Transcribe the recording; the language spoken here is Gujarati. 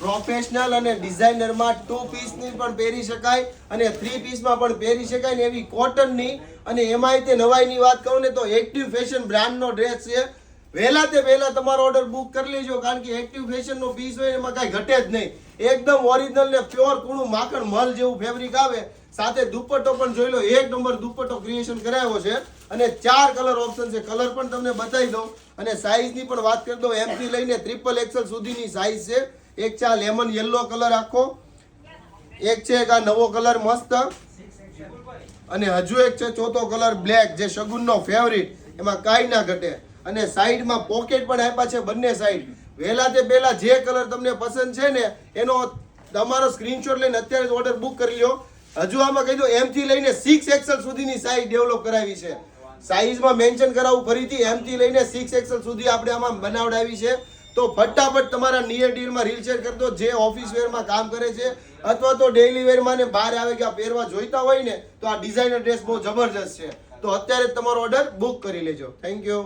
પ્રોફેશનલ અને ડિઝાઇનરમાં 2 પીસની પણ પહેરી શકાય અને 3 પીસમાં પણ પહેરી શકાય ને એવી કોટનની અને એમાંય તે નવાઈની વાત કહું ને તો એક્ટિવ ફેશન બ્રાન્ડનો ડ્રેસ છે. વહેલા તે વહેલા તમારો ઓર્ડર બુક કરી લેજો કારણ કે એક્ટિવ ફેશનનો પીસ હોય એમાં કાંઈ ઘટે જ નહીં. એકદમ ઓરિજિનલ ને પ્યોર કૂણું માખણ મલ જેવું ફેબ્રિક આવે. સાથે દુપટ્ટો પણ જોઈ લો, 1 નંબર દુપટ્ટો ક્રિએશન કરાવ્યો છે અને 4 કલર ઓપ્શન છે. કલર પણ તમને બતાવી દઉં અને સાઈઝની પણ વાત કરી દઉં. M થી લઈને XXL સુધીની સાઈઝ છે. એક છે આ લેમન યલો કલર આખો, એક છે એક આ નવો કલર મસ્ત અને હજુ એક છે ચોથો કલર બ્લેક જે શગુનનો ફેવરિટ, એમાં કાંઈ ના ઘટે. અને સાઈડમાં પોકેટ પણ આપ્યા છે બંને સાઈડ. વહેલા તે પહેલા જે કલર તમને પસંદ છે ને એનો તમારો સ્ક્રીનશોટ લઈને અત્યારે જ ઓર્ડર બુક કરી લો. હજુ આમાં કહી દો M થી લઈને 6XL સુધીની સાઈઝ ડેવલપ કરાવી છે. સાઈઝમાં મેન્શન કરાવું ફરીથી, M થી લઈને 6XL સુધી આપણે આમાં બનાવડાવી છે. તો ફટાફટ તમારા નિયર ડીલમાં રીલ શેર કરી દો જે ઓફિસ વેરમાં કામ કરે છે અથવા તો ડેઈલી વેરમાં ને બહાર આવે કે આ પહેરવા જોઈતા હોય ને તો આ ડિઝાઇનર ડ્રેસ બહુ જબરજસ્ત છે. તો અત્યારે જ તમારો ઓર્ડર બુક કરી લેજો. Thank you.